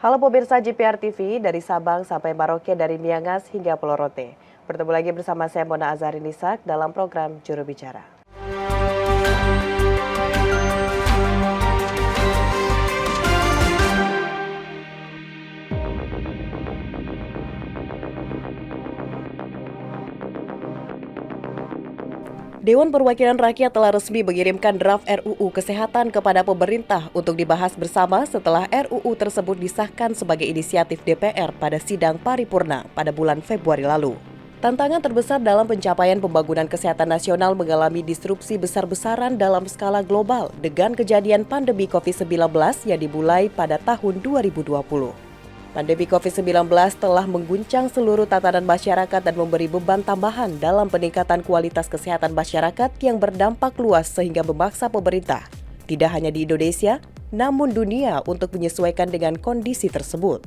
Halo pemirsa JPR TV dari Sabang sampai Merauke, dari Miangas hingga Pulau Rote. Bertemu lagi bersama saya Mona Azharinisak dalam program Juru Bicara. Dewan Perwakilan Rakyat telah resmi mengirimkan draft RUU Kesehatan kepada pemerintah untuk dibahas bersama setelah RUU tersebut disahkan sebagai inisiatif DPR pada sidang paripurna pada bulan Februari lalu. Tantangan terbesar dalam pencapaian pembangunan kesehatan nasional mengalami disrupsi besar-besaran dalam skala global dengan kejadian pandemi COVID-19 yang dimulai pada tahun 2020. Pandemi COVID-19 telah mengguncang seluruh tatanan masyarakat dan memberi beban tambahan dalam peningkatan kualitas kesehatan masyarakat yang berdampak luas sehingga memaksa pemerintah, tidak hanya di Indonesia, namun dunia untuk menyesuaikan dengan kondisi tersebut.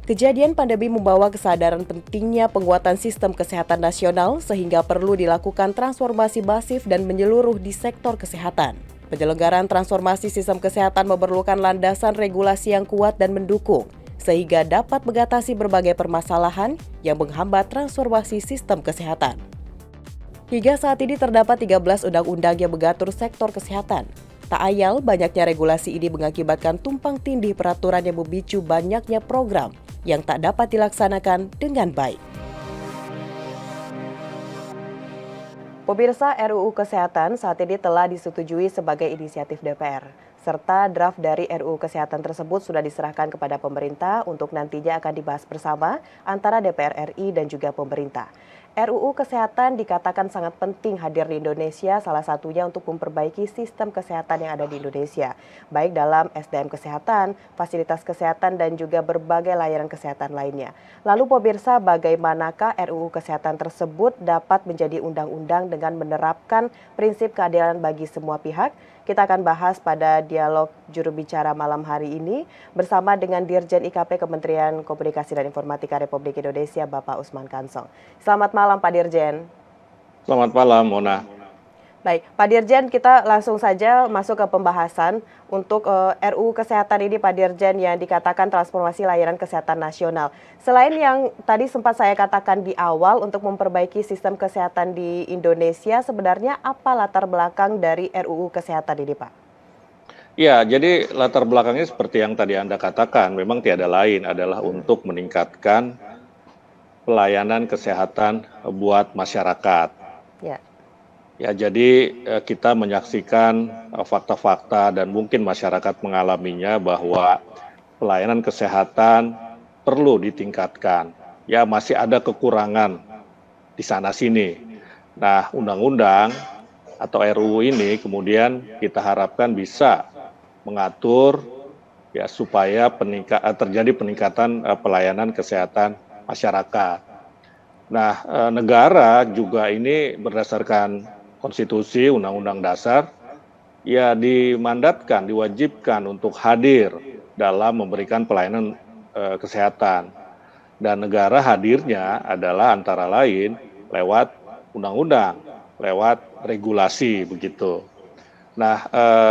Kejadian pandemi membawa kesadaran pentingnya penguatan sistem kesehatan nasional sehingga perlu dilakukan transformasi masif dan menyeluruh di sektor kesehatan. Penyelenggaraan transformasi sistem kesehatan memerlukan landasan regulasi yang kuat dan mendukung, sehingga dapat mengatasi berbagai permasalahan yang menghambat transformasi sistem kesehatan. Hingga saat ini terdapat 13 undang-undang yang mengatur sektor kesehatan. Tak ayal, banyaknya regulasi ini mengakibatkan tumpang tindih peraturan yang memicu banyaknya program yang tak dapat dilaksanakan dengan baik. Pemirsa, RUU Kesehatan saat ini telah disetujui sebagai inisiatif DPR, serta draft dari RUU Kesehatan tersebut sudah diserahkan kepada pemerintah untuk nantinya akan dibahas bersama antara DPR RI dan juga pemerintah. RUU Kesehatan dikatakan sangat penting hadir di Indonesia, salah satunya untuk memperbaiki sistem kesehatan yang ada di Indonesia, baik dalam SDM kesehatan, fasilitas kesehatan, dan juga berbagai layanan kesehatan lainnya. Lalu pemirsa, bagaimanakah RUU Kesehatan tersebut dapat menjadi undang-undang dengan menerapkan prinsip keadilan bagi semua pihak? Kita akan bahas pada dialog juru bicara malam hari ini bersama dengan Dirjen IKP Kementerian Komunikasi dan Informatika Republik Indonesia, Bapak Usman Kansong. Selamat malam Pak Dirjen. Selamat malam, Mona. Baik, Pak Dirjen, kita langsung saja masuk ke pembahasan untuk RUU Kesehatan ini, Pak Dirjen, yang dikatakan transformasi layanan kesehatan nasional. Selain yang tadi sempat saya katakan di awal untuk memperbaiki sistem kesehatan di Indonesia, sebenarnya apa latar belakang dari RUU Kesehatan ini, Pak? Ya, jadi latar belakangnya seperti yang tadi Anda katakan, memang tiada lain adalah untuk meningkatkan pelayanan kesehatan buat masyarakat. Ya. Ya, jadi kita menyaksikan fakta-fakta dan mungkin masyarakat mengalaminya bahwa pelayanan kesehatan perlu ditingkatkan. Ya, masih ada kekurangan di sana-sini. Nah, undang-undang atau RUU ini kemudian kita harapkan bisa mengatur ya supaya terjadi peningkatan pelayanan kesehatan masyarakat. Nah, negara juga ini berdasarkan konstitusi, undang-undang dasar, ya dimandatkan, diwajibkan untuk hadir dalam memberikan pelayanan kesehatan. Dan negara hadirnya adalah antara lain lewat undang-undang, lewat regulasi begitu. Nah,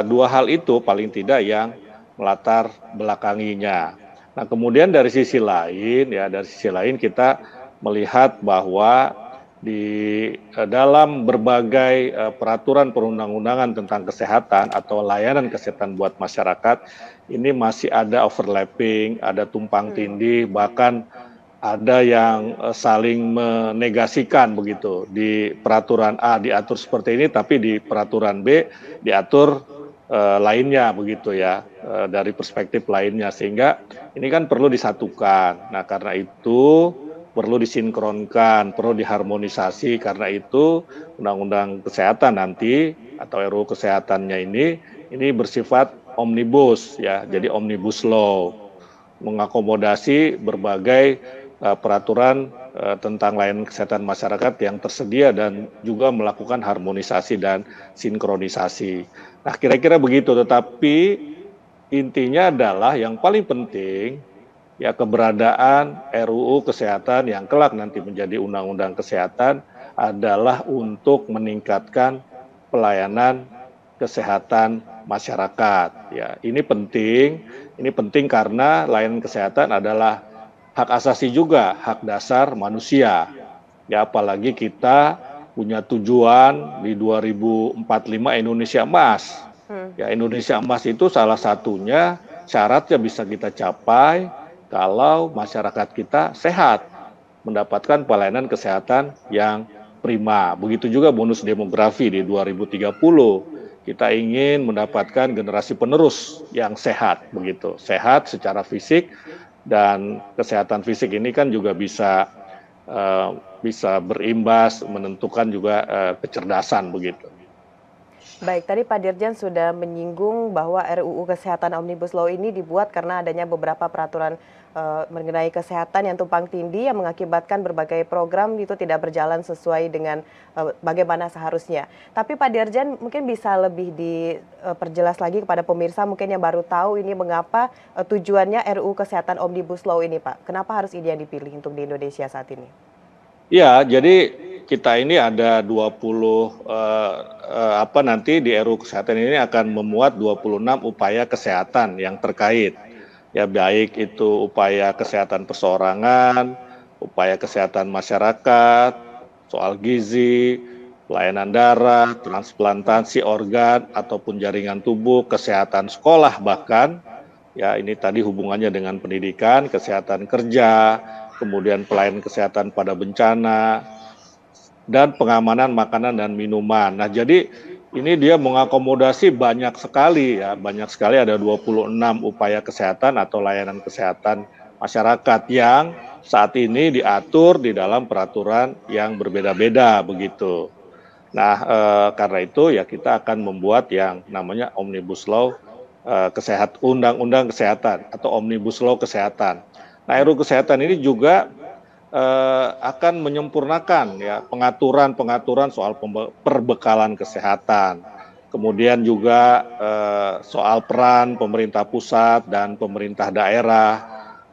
dua hal itu paling tidak yang melatar belakanginya. Nah, kemudian dari sisi lain kita melihat bahwa di dalam berbagai peraturan perundang-undangan tentang kesehatan atau layanan kesehatan buat masyarakat, ini masih ada overlapping, ada tumpang tindih, bahkan ada yang saling menegasikan begitu. Di peraturan A diatur seperti ini, tapi di peraturan B diatur lainnya begitu ya, dari perspektif lainnya, sehingga ini kan perlu disatukan. Nah, karena itu perlu disinkronkan, perlu diharmonisasi. Karena itu undang-undang kesehatan nanti atau RUU kesehatannya ini bersifat omnibus ya, jadi omnibus law, mengakomodasi berbagai peraturan tentang layanan kesehatan masyarakat yang tersedia dan juga melakukan harmonisasi dan sinkronisasi. Nah, kira-kira begitu, tetapi intinya adalah yang paling penting ya keberadaan RUU Kesehatan yang kelak nanti menjadi Undang-Undang Kesehatan adalah untuk meningkatkan pelayanan kesehatan masyarakat Ya, ini penting karena layanan kesehatan adalah hak asasi juga, hak dasar manusia. Ya, apalagi kita punya tujuan di 2045 Indonesia Emas. Ya, Indonesia Emas itu salah satunya syaratnya bisa kita capai kalau masyarakat kita sehat, mendapatkan pelayanan kesehatan yang prima. Begitu juga bonus demografi di 2030. Kita ingin mendapatkan generasi penerus yang sehat, begitu. Sehat secara fisik, dan kesehatan fisik ini kan juga bisa berimbas menentukan juga kecerdasan, begitu. Baik, tadi Pak Dirjen sudah menyinggung bahwa RUU Kesehatan Omnibus Law ini dibuat karena adanya beberapa peraturan mengenai kesehatan yang tumpang tindih yang mengakibatkan berbagai program itu tidak berjalan sesuai dengan bagaimana seharusnya. Tapi Pak Dirjen mungkin bisa lebih diperjelas lagi kepada pemirsa mungkin yang baru tahu ini mengapa tujuannya RUU Kesehatan Omnibus Law ini, Pak. Kenapa harus ini yang dipilih untuk di Indonesia saat ini? Ya, jadi kita ini ada 20 nanti di RUU Kesehatan ini akan memuat 26 upaya kesehatan yang terkait. Ya, baik itu upaya kesehatan perseorangan, upaya kesehatan masyarakat, soal gizi, pelayanan darah, transplantasi organ ataupun jaringan tubuh, kesehatan sekolah bahkan. Ya, ini tadi hubungannya dengan pendidikan, kesehatan kerja, kemudian pelayanan kesehatan pada bencana, dan pengamanan makanan dan minuman. Nah, jadi ini dia mengakomodasi banyak sekali ada 26 upaya kesehatan atau layanan kesehatan masyarakat yang saat ini diatur di dalam peraturan yang berbeda-beda, begitu. Nah, karena itu ya kita akan membuat yang namanya Omnibus Law Undang-Undang Kesehatan atau Omnibus Law Kesehatan. Nah, RUU Kesehatan ini juga akan menyempurnakan ya pengaturan soal perbekalan kesehatan. Kemudian juga soal peran pemerintah pusat dan pemerintah daerah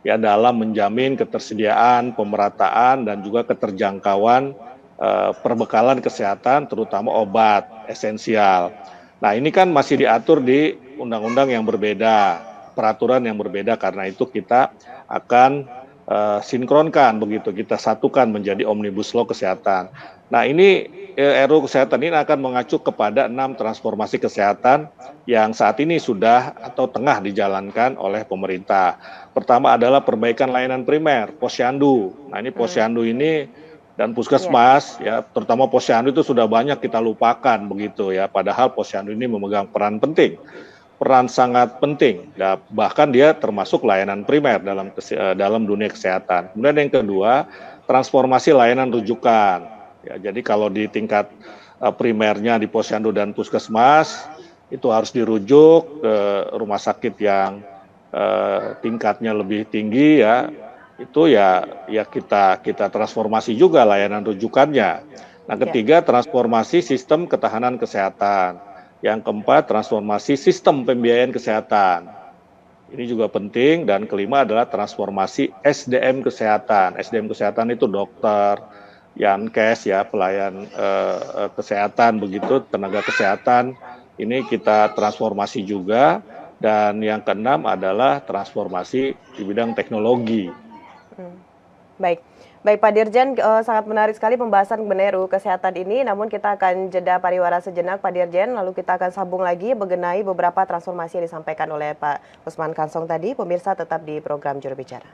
ya dalam menjamin ketersediaan, pemerataan dan juga keterjangkauan perbekalan kesehatan terutama obat esensial. Nah, ini kan masih diatur di undang-undang yang berbeda, peraturan yang berbeda, karena itu kita akan sinkronkan begitu, kita satukan menjadi Omnibus Law Kesehatan. Nah, ini RUU Kesehatan ini akan mengacu kepada 6 transformasi kesehatan yang saat ini sudah atau tengah dijalankan oleh pemerintah. Pertama adalah perbaikan layanan primer, posyandu. Nah, ini posyandu ini dan puskesmas ya, terutama posyandu itu sudah banyak kita lupakan begitu ya, padahal posyandu ini memegang peran sangat penting, bahkan dia termasuk layanan primer dalam dunia kesehatan. Kemudian yang kedua, transformasi layanan rujukan. Ya, jadi kalau di tingkat primernya di posyandu dan puskesmas itu harus dirujuk ke rumah sakit yang tingkatnya lebih tinggi ya. Itu ya kita transformasi juga layanan rujukannya. Nah, ketiga, transformasi sistem ketahanan kesehatan. Yang keempat, transformasi sistem pembiayaan kesehatan. Ini juga penting. Dan kelima adalah transformasi SDM kesehatan. SDM kesehatan itu dokter, Yankes ya, pelayan kesehatan begitu, tenaga kesehatan. Ini kita transformasi juga. Dan yang keenam adalah transformasi di bidang teknologi. Baik. Baik Pak Dirjen, sangat menarik sekali pembahasan mengenai RUU Kesehatan ini, namun kita akan jeda pariwara sejenak Pak Dirjen, lalu kita akan sambung lagi mengenai beberapa transformasi yang disampaikan oleh Pak Usman Kansong tadi. Pemirsa tetap di program Juru Bicara.